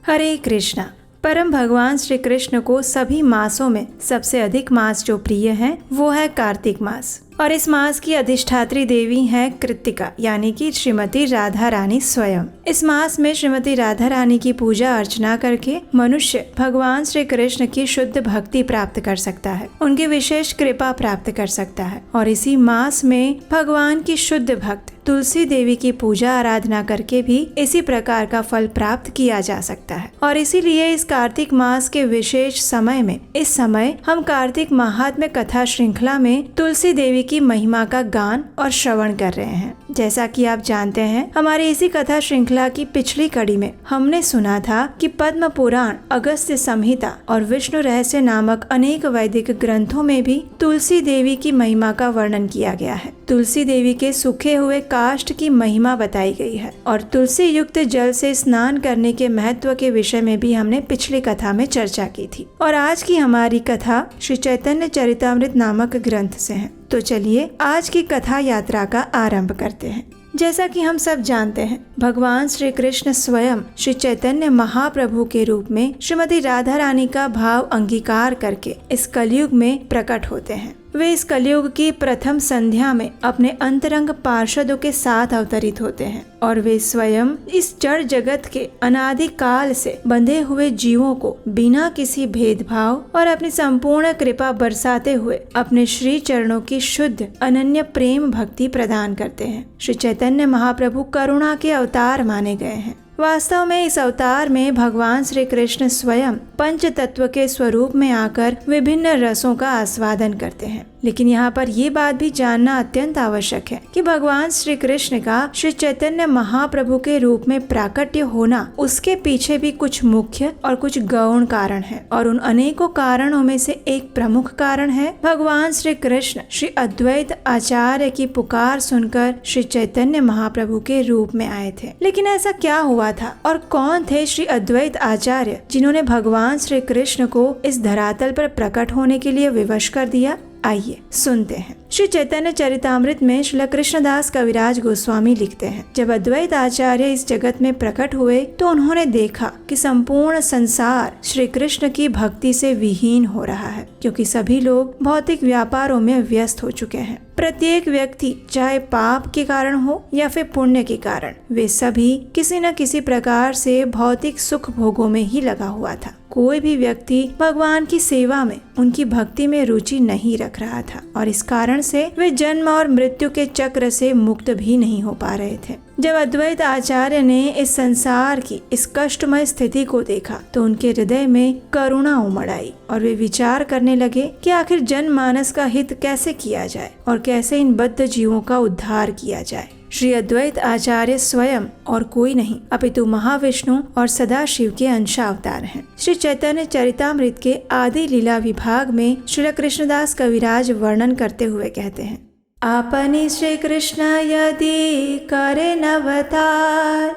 हरे कृष्णा। परम भगवान श्री कृष्ण को सभी मासों में सबसे अधिक मास जो प्रिय है वो है कार्तिक मास, और इस मास की अधिष्ठात्री देवी है कृत्तिका यानी कि श्रीमती राधा रानी स्वयं। इस मास में श्रीमती राधा रानी की पूजा अर्चना करके मनुष्य भगवान श्री कृष्ण की शुद्ध भक्ति प्राप्त कर सकता है, उनकी विशेष कृपा प्राप्त कर सकता है। और इसी मास में भगवान की शुद्ध भक्त तुलसी देवी की पूजा आराधना करके भी इसी प्रकार का फल प्राप्त किया जा सकता है। और इसीलिए इस कार्तिक मास के विशेष समय में इस समय हम कार्तिक महात्म्य कथा श्रृंखला में तुलसी देवी की महिमा का गान और श्रवण कर रहे हैं। जैसा कि आप जानते हैं, हमारी इसी कथा श्रृंखला की पिछली कड़ी में हमने सुना था कि पद्म पुराण, अगस्त्य संहिता और विष्णु रहस्य नामक अनेक वैदिक ग्रंथों में भी तुलसी देवी की महिमा का वर्णन किया गया है। तुलसी देवी के सूखे हुए काष्ठ की महिमा बताई गई है और तुलसी युक्त जल से स्नान करने के महत्व के विषय में भी हमने पिछली कथा में चर्चा की थी। और आज की हमारी कथा श्री चैतन्य चरितामृत नामक ग्रंथ से है। तो चलिए आज की कथा यात्रा का आरंभ करते हैं। जैसा कि हम सब जानते हैं, भगवान श्री कृष्ण स्वयं श्री चैतन्य महाप्रभु के रूप में श्रीमती राधा रानी का भाव अंगीकार करके इस कलयुग में प्रकट होते हैं। वे इस कलयुग की प्रथम संध्या में अपने अंतरंग पार्षदों के साथ अवतरित होते हैं और वे स्वयं इस जड़ जगत के अनादि काल से बंधे हुए जीवों को बिना किसी भेदभाव और अपनी संपूर्ण कृपा बरसाते हुए अपने श्री चरणों की शुद्ध अनन्य प्रेम भक्ति प्रदान करते हैं। श्री चैतन्य महाप्रभु करुणा के अवतार माने गए हैं। वास्तव में इस अवतार में भगवान श्री कृष्ण स्वयं पंच तत्व के स्वरूप में आकर विभिन्न रसों का आस्वादन करते हैं। लेकिन यहाँ पर ये बात भी जानना अत्यंत आवश्यक है कि भगवान श्री कृष्ण का श्री चैतन्य महाप्रभु के रूप में प्राकट्य होना, उसके पीछे भी कुछ मुख्य और कुछ गौण कारण है। और उन अनेकों कारणों में से एक प्रमुख कारण है भगवान श्री कृष्ण श्री अद्वैत आचार्य की पुकार सुनकर श्री चैतन्य महाप्रभु के रूप में आए थे। लेकिन ऐसा क्या हुआ था और कौन थे श्री अद्वैत आचार्य जिन्होंने भगवान श्री कृष्ण को इस धरातल पर प्रकट होने के लिए विवश कर दिया? आइए सुनते हैं। श्री चैतन्य चरितामृत में श्रील कृष्णदास कविराज गोस्वामी लिखते हैं, जब अद्वैत आचार्य इस जगत में प्रकट हुए तो उन्होंने देखा कि संपूर्ण संसार श्री कृष्ण की भक्ति से विहीन हो रहा है, क्योंकि सभी लोग भौतिक व्यापारों में व्यस्त हो चुके हैं। प्रत्येक व्यक्ति, चाहे पाप के कारण हो या फिर पुण्य के कारण, वे सभी किसी न किसी प्रकार से भौतिक सुख भोगों में ही लगा हुआ था। कोई भी व्यक्ति भगवान की सेवा में, उनकी भक्ति में रुचि नहीं रख रहा था और इस कारण से वे जन्म और मृत्यु के चक्र से मुक्त भी नहीं हो पा रहे थे। जब अद्वैत आचार्य ने इस संसार की इस कष्टमय स्थिति को देखा तो उनके हृदय में करुणा उमड़ आई और वे विचार करने लगे कि आखिर जनमानस का हित कैसे किया जाए और कैसे इन बद्ध जीवों का उद्धार किया जाए। श्री अद्वैत आचार्य स्वयं और कोई नहीं अपितु महाविष्णु और सदाशिव के अंशावतार हैं। श्री चैतन्य चरितामृत के आदि लीला विभाग में श्री कृष्णदास कविराज वर्णन करते हुए कहते हैं, आपनी श्री कृष्ण यदि करे नवतार,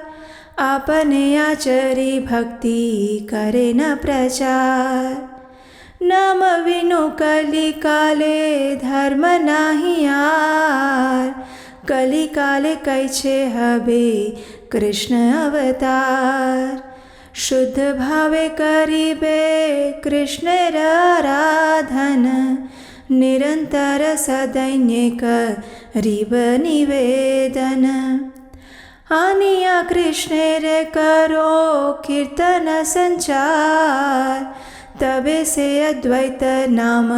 आपने आचरी भक्ति करे न प्रचार, नाम विनु कली काले धर्म नाही आर, कली काले कैछे हबे कृष्ण अवतार, शुद्ध भावे करीबे कृष्ण आराधन, निरंतर सदैन्य करीब निवेदन, आनिया कृष्ण रे करो कीर्तन संचार, तबे से अद्वैत नाम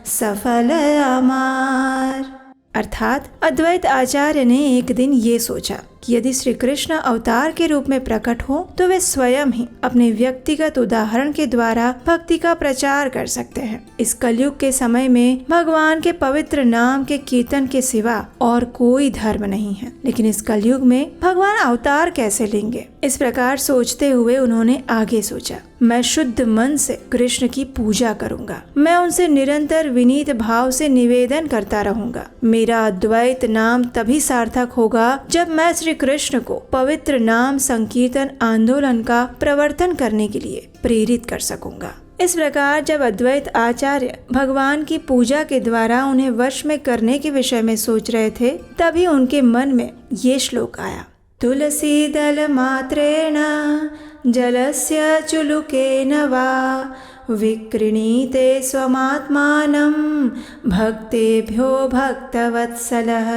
सफल अमार। अर्थात अद्वैत आचार्य ने एक दिन ये सोचा कि यदि श्री कृष्ण अवतार के रूप में प्रकट हो तो वे स्वयं ही अपने व्यक्तिगत उदाहरण के द्वारा भक्ति का प्रचार कर सकते हैं। इस कलयुग के समय में भगवान के पवित्र नाम के कीर्तन के सिवा और कोई धर्म नहीं है, लेकिन इस कलयुग में भगवान अवतार कैसे लेंगे? इस प्रकार सोचते हुए उन्होंने आगे सोचा, मैं शुद्ध मन से कृष्ण की पूजा करूंगा, मैं उनसे निरंतर विनीत भाव से निवेदन करता रहूंगा। मेरा अद्वैत नाम तभी सार्थक होगा जब मैं श्री कृष्ण को पवित्र नाम संकीर्तन आंदोलन का प्रवर्तन करने के लिए प्रेरित कर सकूंगा। इस प्रकार जब अद्वैत आचार्य भगवान की पूजा के द्वारा उन्हें वश में करने के विषय में सोच रहे थे, तभी उनके मन में ये श्लोक आया, तुलसीदलमात्रेण जलस्य चुलुकेन वा विक्रीणीते स्वमात्मानं भक्तेभ्यो भक्तवत्सलः।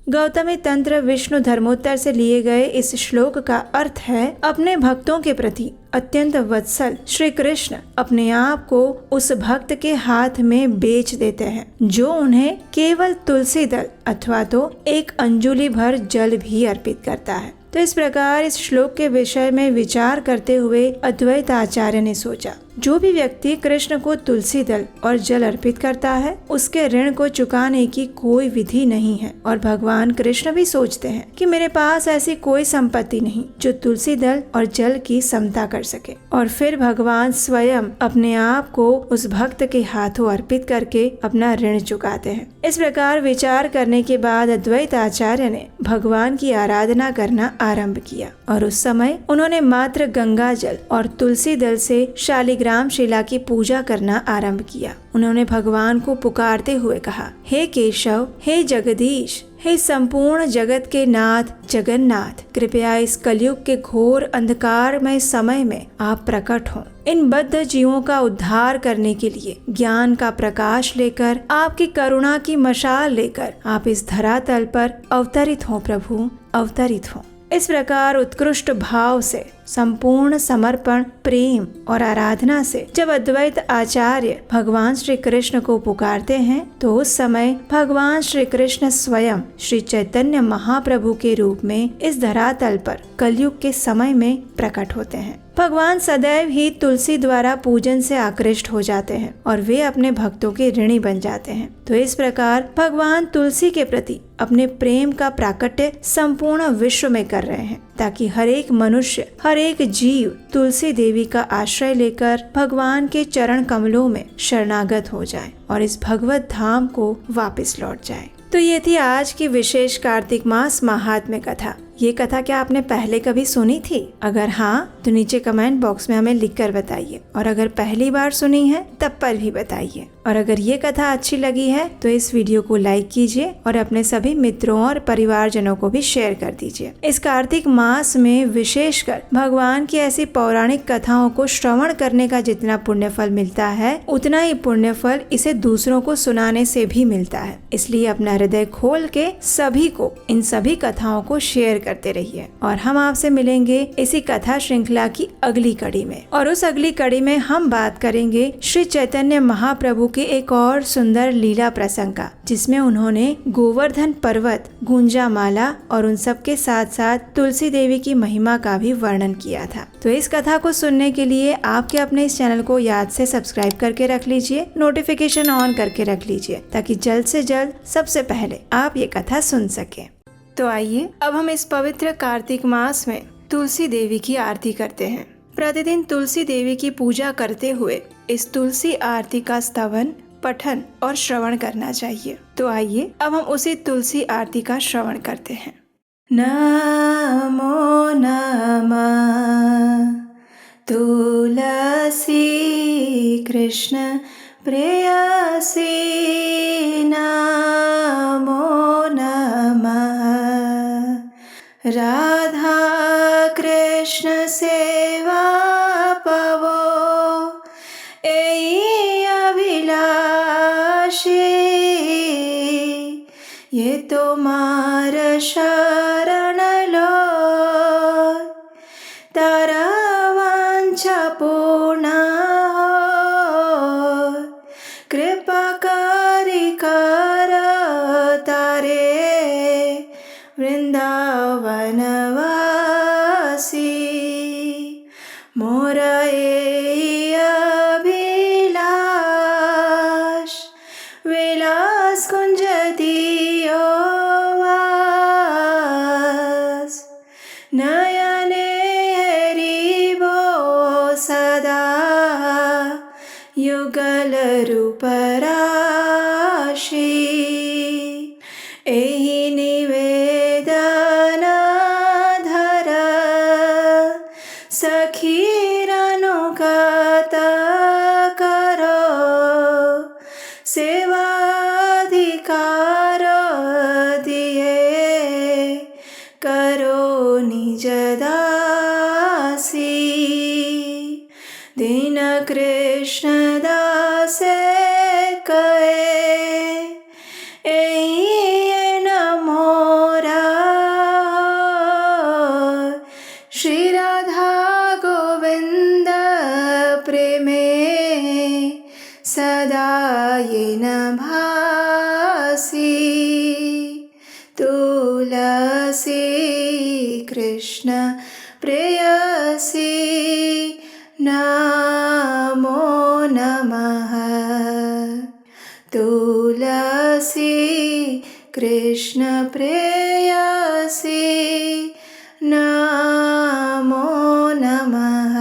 गौतमी तंत्र विष्णु धर्मोत्तर से लिए गए इस श्लोक का अर्थ है, अपने भक्तों के प्रति अत्यंत वत्सल श्री कृष्ण अपने आप को उस भक्त के हाथ में बेच देते हैं जो उन्हें केवल तुलसी दल अथवा तो एक अंजुलि भर जल भी अर्पित करता है। तो इस प्रकार इस श्लोक के विषय में विचार करते हुए अद्वैत आचार्य ने सोचा, जो भी व्यक्ति कृष्ण को तुलसी दल और जल अर्पित करता है उसके ऋण को चुकाने की कोई विधि नहीं है। और भगवान कृष्ण भी सोचते हैं कि मेरे पास ऐसी कोई संपत्ति नहीं जो तुलसी दल और जल की समता कर सके। और फिर भगवान स्वयं अपने आप को उस भक्त के हाथों अर्पित करके अपना ऋण चुकाते हैं। इस प्रकार विचार करने के बाद अद्वैत आचार्य ने भगवान की आराधना करना आरंभ किया और उस समय उन्होंने मात्र गंगा जल और तुलसी दल से शालिग्राम शिला की पूजा करना आरंभ किया। उन्होंने भगवान को पुकारते हुए कहा, हे केशव, हे जगदीश, हे संपूर्ण जगत के नाथ जगन्नाथ, कृपया इस कलयुग के घोर अंधकारमय समय में आप प्रकट हों। इन बद्ध जीवों का उद्धार करने के लिए ज्ञान का प्रकाश लेकर, आपकी करुणा की मशाल लेकर आप इस धरातल पर अवतरित हों प्रभु, अवतरित हों। इस प्रकार उत्कृष्ट भाव से, संपूर्ण समर्पण, प्रेम और आराधना से जब अद्वैत आचार्य भगवान श्री कृष्ण को पुकारते हैं तो उस समय भगवान श्री कृष्ण स्वयं श्री चैतन्य महाप्रभु के रूप में इस धरातल पर कलयुग के समय में प्रकट होते हैं। भगवान सदैव ही तुलसी द्वारा पूजन से आकृष्ट हो जाते हैं और वे अपने भक्तों के ऋणी बन जाते हैं। तो इस प्रकार भगवान तुलसी के प्रति अपने प्रेम का प्राकट्य संपूर्ण विश्व में कर रहे हैं ताकि हर एक मनुष्य, हर एक जीव तुलसी देवी का आश्रय लेकर भगवान के चरण कमलों में शरणागत हो जाए और इस भगवत धाम को वापस लौट जाए। तो ये थी आज की विशेष कार्तिक मास महात्म्य कथा। ये कथा क्या आपने पहले कभी सुनी थी? अगर हाँ तो नीचे कमेंट बॉक्स में हमें लिखकर बताइए, और अगर पहली बार सुनी है तब पर भी बताइए। और अगर ये कथा अच्छी लगी है तो इस वीडियो को लाइक कीजिए और अपने सभी मित्रों और परिवारजनों को भी शेयर कर दीजिए। इस कार्तिक मास में विशेषकर भगवान की ऐसी पौराणिक कथाओं को श्रवण करने का जितना पुण्य फल मिलता है उतना ही पुण्य फल इसे दूसरों को सुनाने से भी मिलता है। इसलिए अपना हृदय खोल के सभी को इन सभी कथाओं को शेयर करते रहिए। और हम आपसे मिलेंगे इसी कथा श्रृंखला की अगली कड़ी में, और उस अगली कड़ी में हम बात करेंगे श्री चैतन्य महाप्रभु के एक और सुंदर लीला प्रसंग का, जिसमें उन्होंने गोवर्धन पर्वत, गुंजा माला और उन सब के साथ साथ तुलसी देवी की महिमा का भी वर्णन किया था। तो इस कथा को सुनने के लिए आपके अपने इस चैनल को याद से सब्सक्राइब करके रख लीजिए, नोटिफिकेशन ऑन करके रख लीजिए ताकि जल्द से जल्द सबसे पहले आप ये कथा सुन सके। तो आइए अब हम इस पवित्र कार्तिक मास में तुलसी देवी की आरती करते हैं। प्रतिदिन तुलसी देवी की पूजा करते हुए इस तुलसी आरती का स्तवन, पठन और श्रवण करना चाहिए। तो आइए अब हम उसी तुलसी आरती का श्रवण करते हैं। नमो नमः तुलसी कृष्ण प्रेयसी, नमो नमः राधा कृष्ण सेवा पवो, एई अभिलाषी, ये तुम्हार शरण लो, तारा वांछा पूर्ण हो, कृपा करी कर तारे वृंदावन वासी, मोर एई अभिलाष, विलास कुंज दियो वास, नयने हरिबो सदा, युगल रूप राशि, एहि निवेदन धर, सखीर अनुगत करो, सेवाधिकार दिए करो दीन कृष्ण दास कहे, ए न मोरा श्री राधा गोविंद प्रेमे सदा ये न भासी। तुलसी कृष्ण प्रेयसी नमो नमः। तुलसी कृष्ण प्रेयसी नमो नमः।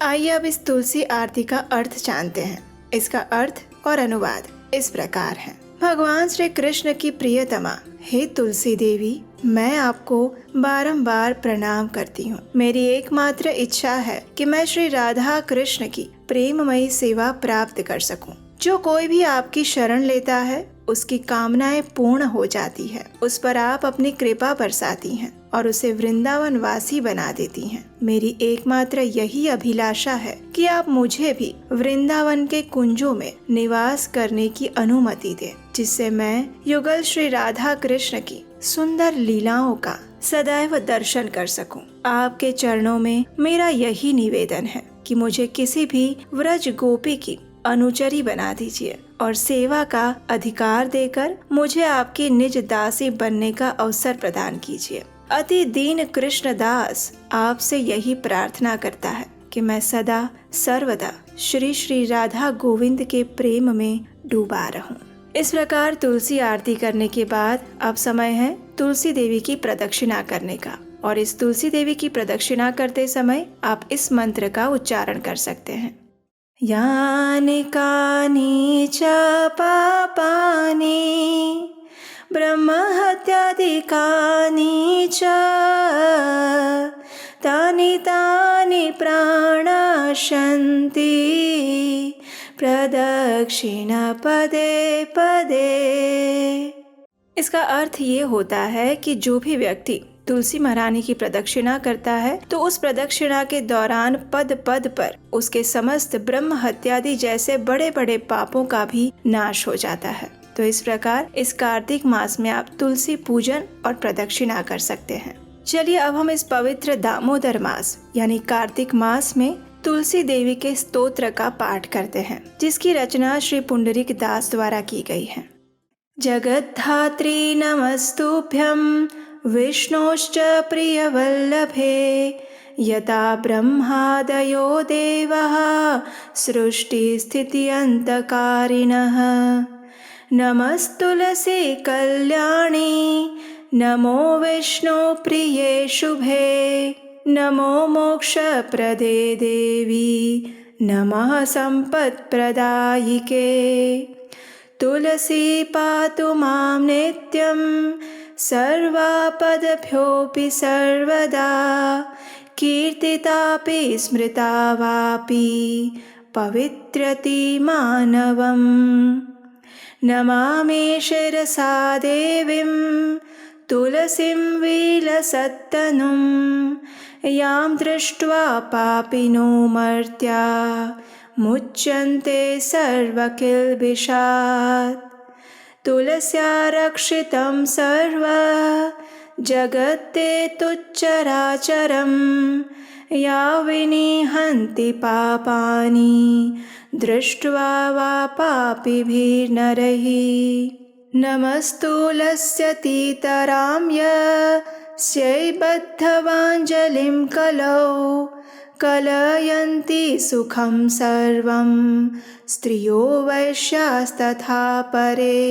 आइए अब इस तुलसी आरती का अर्थ जानते हैं। इसका अर्थ और अनुवाद इस प्रकार है। भगवान श्री कृष्ण की प्रियतमा हे तुलसी देवी, मैं आपको बारंबार प्रणाम करती हूँ। मेरी एकमात्र इच्छा है कि मैं श्री राधा कृष्ण की प्रेममयी सेवा प्राप्त कर सकूं। जो कोई भी आपकी शरण लेता है उसकी कामनाएं पूर्ण हो जाती है। उस पर आप अपनी कृपा बरसाती हैं और उसे वृंदावन वासी बना देती हैं। मेरी एकमात्र यही अभिलाषा है कि आप मुझे भी वृंदावन के कुंजों में निवास करने की अनुमति दें, जिससे मैं युगल श्री राधा कृष्ण की सुंदर लीलाओं का सदैव दर्शन कर सकूं। आपके चरणों में मेरा यही निवेदन है कि मुझे किसी भी व्रज गोपी की अनुचरी बना दीजिए और सेवा का अधिकार देकर मुझे आपकी निज दासी बनने का अवसर प्रदान कीजिए। अति दीन कृष्ण दास आपसे यही प्रार्थना करता है कि मैं सदा सर्वदा श्री श्री राधा गोविंद के प्रेम में डूबा रहूं। इस प्रकार तुलसी आरती करने के बाद अब समय है तुलसी देवी की प्रदक्षिणा करने का। और इस तुलसी देवी की प्रदक्षिणा करते समय आप इस मंत्र का उच्चारण कर सकते हैं। यानि कानि च पापानि ब्रह्महत्यादिकानि च तानि तानि प्राणशन्ति प्रदक्षिण पदे पदे। इसका अर्थ ये होता है कि जो भी व्यक्ति तुलसी महारानी की प्रदक्षिणा करता है तो उस प्रदक्षिणा के दौरान पद पद पर उसके समस्त ब्रह्म हत्यादि जैसे बड़े बड़े पापों का भी नाश हो जाता है। तो इस प्रकार इस कार्तिक मास में आप तुलसी पूजन और प्रदक्षिणा कर सकते हैं। चलिए अब हम इस पवित्र दामोदर मास यानी कार्तिक मास में तुलसी देवी के स्तोत्र का पाठ करते हैं, जिसकी रचना श्री पुंडरीक दास द्वारा की गई है। जगद्धात्री नमस्तुभ्यं विष्णोश्च प्रियवल्लभे यथा ब्रह्मादयो देवः सृष्टिस्थित्यन्तकारिणः। नमस्तुलसी कल्याणी नमो विष्णुप्रिये शुभे नमो मोक्षप्रदे देवी नमः सम्पत्प्रदायिके। तुलसी पातु मां नित्यं सर्वापदभ्योऽपि सर्वदा कीर्तितापि स्मृता वापि पवित्रति मानवम्। नमामि शिरसा देवीं तुलसीं विलसत्तनुं यां दृष्ट्वा पापिनो मर्त्या मुच्यन्ते सर्वकिल्बिषात्। तुलस्या रक्षितं सर्व जगत्ते तुच्चराचरं या विनिहन्ति पापानि दृष्ट्वा वा पापिभिर्नरैः। नमस्तुलस्यतीतरां यस्यै बद्धवाञ्जलिं कलौ कलयन्ति सुखं सर्वं स्त्रियो वैश्यास्तथा परे।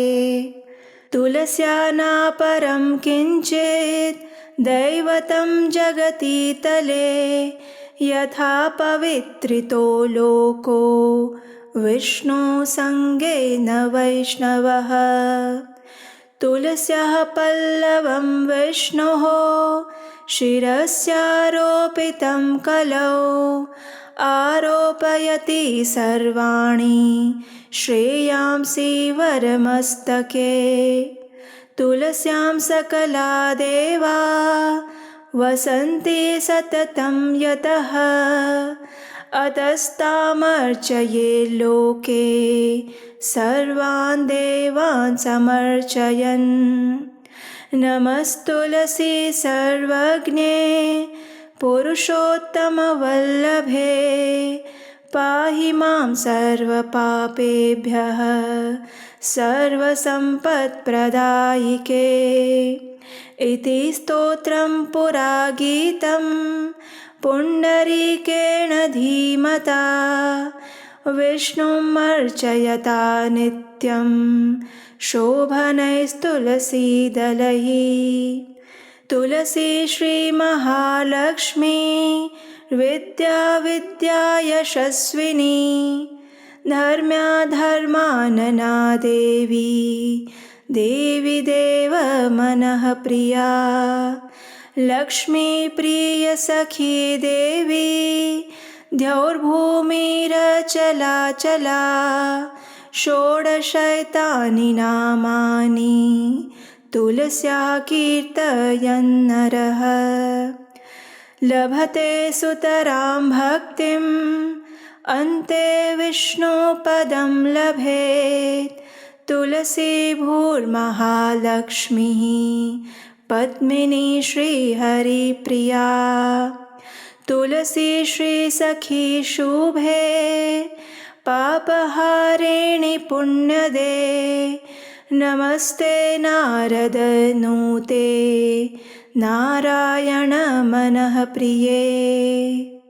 तुलस्या नापरं किञ्चित् दैवतं जगति तले यथा पवित्रितो लोको विष्णु संगेन वैष्णवः। तुलस्याः पल्लवं विष्णोः शिरस्यारोपितं कलौ आरोपयति सर्वाणि श्रेयांसि वरमस्तके। तुलस्यां सकला देवा वसन्ते सततं यतः अतस्तामर्चये लोके सर्वान् देवान् समर्चयन्। नमस्तुलसी सर्वज्ञे पुरुषोत्तमवल्लभे पाहि मां सर्वपापेभ्यः सर्वसम्पत्प्रदायिके। इति स्तोत्रं पुरा गीतं पुण्डरीकेण धीमता विष्णुम् अर्चयता नित्यं शोभनैस्तुलसीदलैः। तुलसी श्रीमहालक्ष्मी विद्या विद्या यशस्विनी धर्म्या धर्मानना देवी देवी देव मनः प्रिया। लक्ष्मी प्रिय सखी देवी द्यौर्भूमिरचला चला षोडशैतानि नामानि तुलस्या कीर्तयन्नरः। लभते सुतरां भक्तिम् अन्ते विष्णुपदं लभेत्। तुलसी भूर्महालक्ष्मीः पद्मिनी श्रीहरिप्रिया। तुलसी श्रीसखी शुभे पापहारिणि पुण्यदे नमस्ते नारद नूते नारायण मनः प्रिये।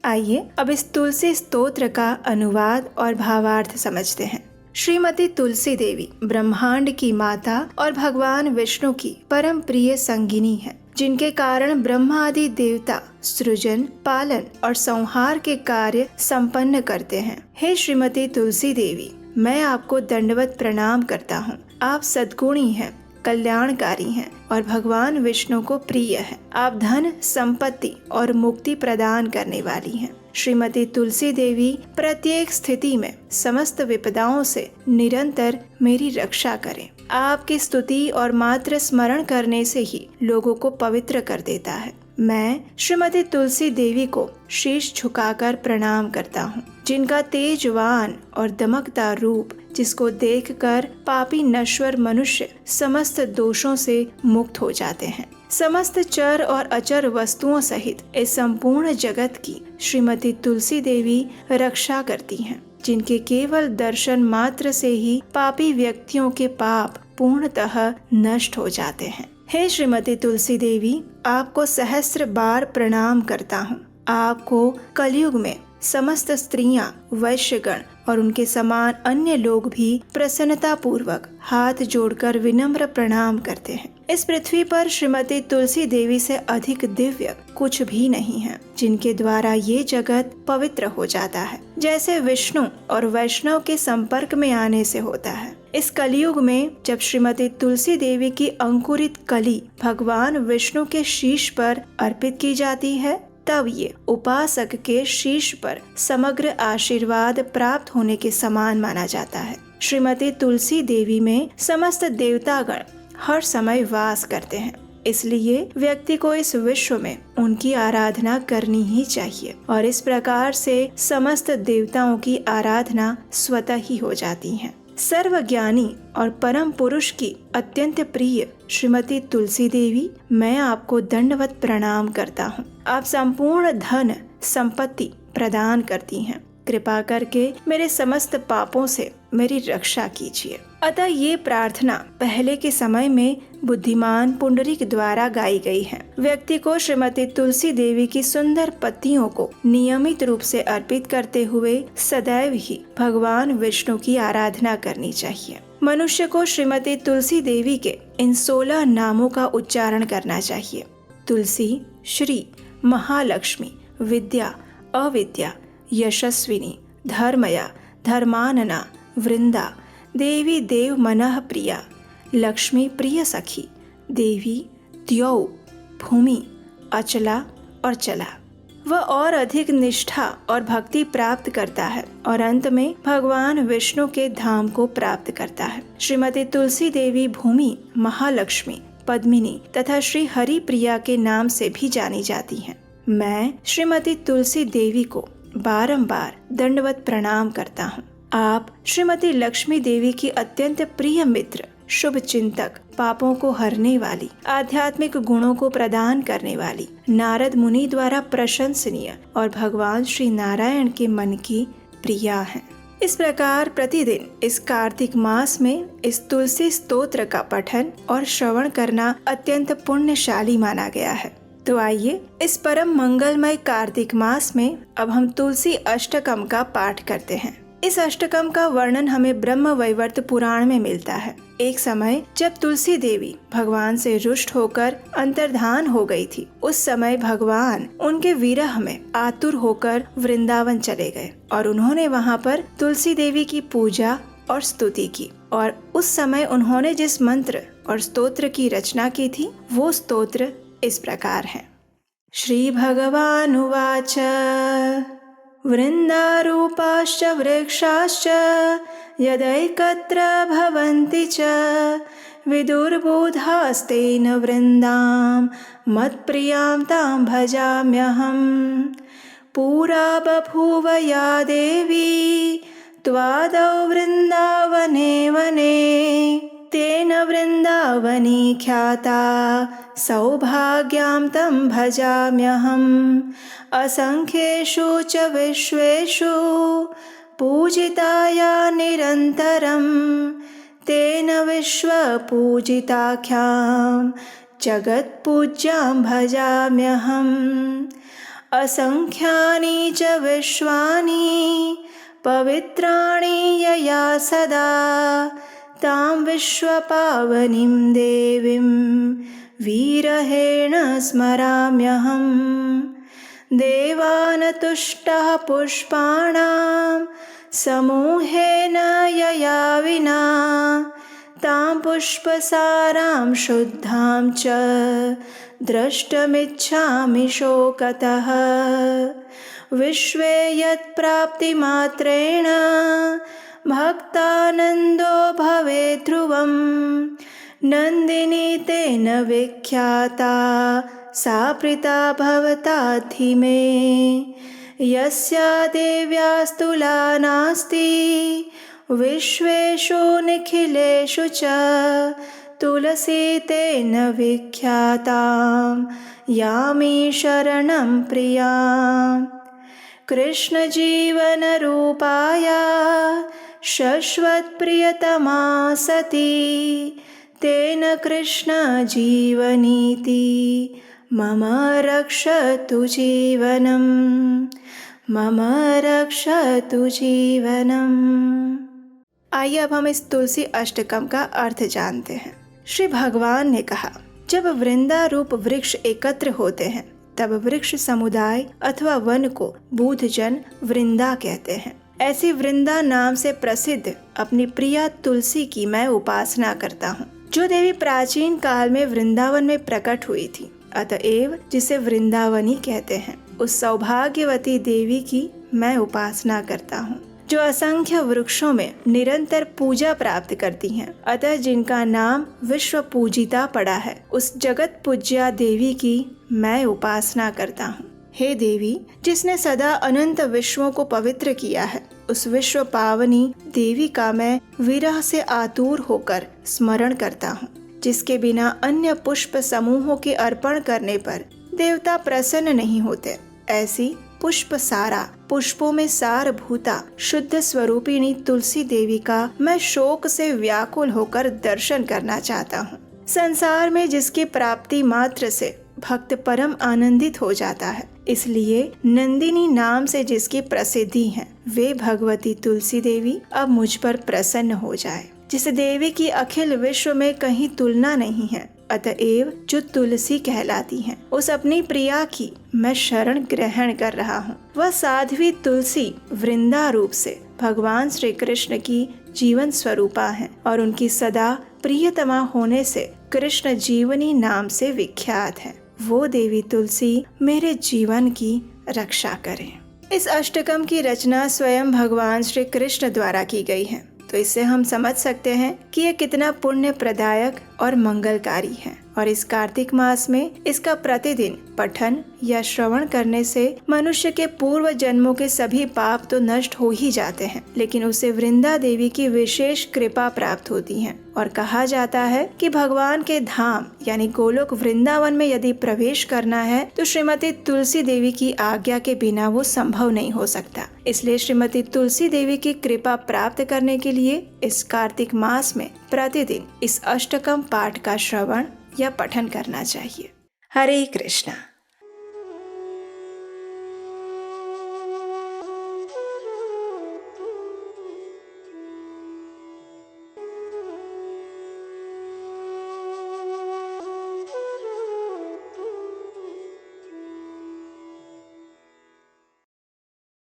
आइए अब इस तुलसी स्तोत्र का अनुवाद और भावार्थ समझते हैं। श्रीमती तुलसी देवी ब्रह्मांड की माता और भगवान विष्णु की परम प्रिय संगिनी है, जिनके कारण ब्रह्मा आदि देवता सृजन, पालन और संहार के कार्य संपन्न करते हैं। हे श्रीमती तुलसी देवी, मैं आपको दंडवत प्रणाम करता हूँ। आप सद्गुणी हैं, कल्याणकारी हैं और भगवान विष्णु को प्रिय है। आप धन, संपत्ति और मुक्ति प्रदान करने वाली हैं। श्रीमती तुलसी देवी प्रत्येक स्थिति में समस्त विपदाओं से निरंतर मेरी रक्षा करें। आपकी स्तुति और मात्र स्मरण करने से ही लोगों को पवित्र कर देता है। मैं श्रीमती तुलसी देवी को शीश झुकाकर प्रणाम करता हूँ, जिनका तेजवान और दमकदार रूप, जिसको देखकर पापी नश्वर मनुष्य समस्त दोषों से मुक्त हो जाते हैं। समस्त चर और अचर वस्तुओं सहित इस संपूर्ण जगत की श्रीमती तुलसी देवी रक्षा करती हैं, जिनके केवल दर्शन मात्र से ही पापी व्यक्तियों के पाप पूर्णतः नष्ट हो जाते हैं। हे श्रीमती तुलसी देवी, आपको सहस्त्र बार प्रणाम करता हूँ। आपको कलयुग में समस्त स्त्रियां, वैश्यगण और उनके समान अन्य लोग भी प्रसन्नता पूर्वक हाथ जोड़कर विनम्र प्रणाम करते हैं। इस पृथ्वी पर श्रीमती तुलसी देवी से अधिक दिव्य कुछ भी नहीं है, जिनके द्वारा ये जगत पवित्र हो जाता है, जैसे विष्णु और वैष्णव के संपर्क में आने से होता है। इस कलयुग में जब श्रीमती तुलसी देवी की अंकुरित कली भगवान विष्णु के शीश पर अर्पित की जाती है, तब ये उपासक के शीश पर समग्र आशीर्वाद प्राप्त होने के समान माना जाता है। श्रीमती तुलसी देवी में समस्त देवतागण हर समय वास करते हैं, इसलिए व्यक्ति को इस विश्व में उनकी आराधना करनी ही चाहिए और इस प्रकार से समस्त देवताओं की आराधना स्वतः ही हो जाती है। सर्वज्ञानी और परम पुरुष की अत्यंत प्रिय श्रीमती तुलसी देवी, मैं आपको दंडवत प्रणाम करता हूँ। आप संपूर्ण धन संपत्ति प्रदान करती हैं। कृपा करके मेरे समस्त पापों से मेरी रक्षा कीजिए। अतः ये प्रार्थना पहले के समय में बुद्धिमान पुंडरीक द्वारा गाई गई है। व्यक्ति को श्रीमती तुलसी देवी की सुंदर पत्तियों को नियमित रूप से अर्पित करते हुए सदैव ही भगवान विष्णु की आराधना करनी चाहिए। मनुष्य को श्रीमती तुलसी देवी के इन 16 नामों का उच्चारण करना चाहिए। तुलसी, श्री, महालक्ष्मी, विद्या, अविद्या, यशस्विनी, धर्मया, धर्मानना, वृंदा, देवी देव मनः प्रिया, लक्ष्मी प्रिय सखी, देवी द्यौ, भूमि, अचला और चला। वह और अधिक निष्ठा और भक्ति प्राप्त करता है और अंत में भगवान विष्णु के धाम को प्राप्त करता है। श्रीमती तुलसी देवी भूमि, महालक्ष्मी, पद्मिनी तथा श्री हरि प्रिया के नाम से भी जानी जाती हैं। मैं श्रीमती तुलसी देवी को बारंबार दंडवत प्रणाम करता हूँ। आप श्रीमती लक्ष्मी देवी की अत्यंत प्रिय मित्र, शुभ चिंतक, पापों को हरने वाली, आध्यात्मिक गुणों को प्रदान करने वाली, नारद मुनि द्वारा प्रशंसनीय और भगवान श्री नारायण के मन की प्रिया हैं। इस प्रकार प्रतिदिन इस कार्तिक मास में इस तुलसी स्तोत्र का पठन और श्रवण करना अत्यंत पुण्यशाली माना गया है। तो आइए इस परम मंगलमय कार्तिक मास में अब हम तुलसी अष्टकम का पाठ करते हैं। इस अष्टकम का वर्णन हमें ब्रह्म वैवर्त पुराण में मिलता है। एक समय जब तुलसी देवी भगवान से रुष्ट होकर अंतर्धान हो गई थी, उस समय भगवान उनके विरह में आतुर होकर वृंदावन चले गए और उन्होंने वहाँ पर तुलसी देवी की पूजा और स्तुति की। और उस समय उन्होंने जिस मंत्र और स्तोत्र की रचना की थी वो स्तोत्र इस प्रकार है। श्री भगवानुवाच वृन्दारूपाश्च वृक्षाश्च यदैकत्र भवन्ति च विदुर्बोधास्तेन वृन्दां मत्प्रियां तां भजाम्यहम्। पुरा बभूव या देवी त्वादौ वृन्दावने वने तेन वृन्दावनी ख्याता सौभाग्यां तं भजाम्यहम्। असंख्येषु च विश्वेषु पूजिताया निरन्तरं तेन विश्वपूजिताख्यां जगत्पूज्यां भजाम्यहम्। असंख्यानि च विश्वानि पवित्राणि यया सदा तां विश्वपावनीं देवीं विरहेण स्मराम्यहम्। देवान् तुष्टः पुष्पाणां समूहेन यया विना तां पुष्पसारां शुद्धां च द्रष्टुमिच्छामि शोकतः। विश्वे यत्प्राप्तिमात्रेण भक्तानन्दो भवेत् ध्रुवम्। नन्दिनी तेन विख्याता सा प्रीता भवताद्धि मे। यस्या देव्यास्तुला नास्ति विश्वेषु निखिलेषु च तुलसी तेन विख्यातां यामि शरणं प्रियाम्। कृष्ण जीवन रूपाया शाश्वत प्रियतमा सती तेन कृष्ण जीवनीति मम रक्षतु जीवनम, मम रक्षतु जीवनम। आइए अब हम इस तुलसी अष्टकम का अर्थ जानते हैं। श्री भगवान ने कहा, जब वृंदा रूप वृक्ष एकत्र होते हैं तब वृक्ष समुदाय अथवा वन को बूढ़जन वृंदा कहते हैं। ऐसी वृंदा नाम से प्रसिद्ध अपनी प्रिया तुलसी की मैं उपासना करता हूँ, जो देवी प्राचीन काल में वृंदावन में प्रकट हुई थी, अतएव जिसे वृंदावनी कहते हैं। उस सौभाग्यवती देवी की मैं उपासना करता हूँ, जो असंख्य वृक्षों में निरंतर पूजा प्राप्त करती हैं। अतः जिनका नाम विश्व पूजिता पड़ा है, उस जगत पूज्या देवी की मैं उपासना करता हूँ। हे देवी, जिसने सदा अनंत विश्वों को पवित्र किया है, उस विश्व पावनी देवी का मैं विरह से आतुर होकर स्मरण करता हूँ, जिसके बिना अन्य पुष्प समूहों के अर्पण करने पर देवता प्रसन्न नहीं होते। ऐसी पुष्प सारा, पुष्पों में सार भूता शुद्ध स्वरूपिणी तुलसी देवी का मैं शोक से व्याकुल होकर दर्शन करना चाहता हूँ। संसार में जिसकी प्राप्ति मात्र से भक्त परम आनंदित हो जाता है, इसलिए नंदिनी नाम से जिसकी प्रसिद्धि है, वे भगवती तुलसी देवी अब मुझ पर प्रसन्न हो जाए। जिस देवी की अखिल विश्व में कहीं तुलना नहीं है, अतएव जो तुलसी कहलाती हैं, उस अपनी प्रिया की मैं शरण ग्रहण कर रहा हूँ। वह साध्वी तुलसी वृंदा रूप से भगवान श्री कृष्ण की जीवन स्वरूपा है और उनकी सदा प्रियतमा होने से कृष्ण जीवनी नाम से विख्यात है। वो देवी तुलसी मेरे जीवन की रक्षा करे। इस अष्टकम की रचना स्वयं भगवान श्री कृष्ण द्वारा की गई है, तो इससे हम समझ सकते हैं कि यह कितना पुण्य प्रदायक और मंगलकारी है। और इस कार्तिक मास में इसका प्रतिदिन पठन या श्रवण करने से मनुष्य के पूर्व जन्मों के सभी पाप तो नष्ट हो ही जाते हैं, लेकिन उसे वृंदा देवी की विशेष कृपा प्राप्त होती है। और कहा जाता है कि भगवान के धाम यानी गोलोक वृंदावन में यदि प्रवेश करना है तो श्रीमती तुलसी देवी की आज्ञा के बिना वो संभव नहीं हो सकता। इसलिए श्रीमती तुलसी देवी की कृपा प्राप्त करने के लिए इस कार्तिक मास में प्रतिदिन इस अष्टकम पाठ का श्रवण या पठन करना चाहिए। हरे कृष्णा।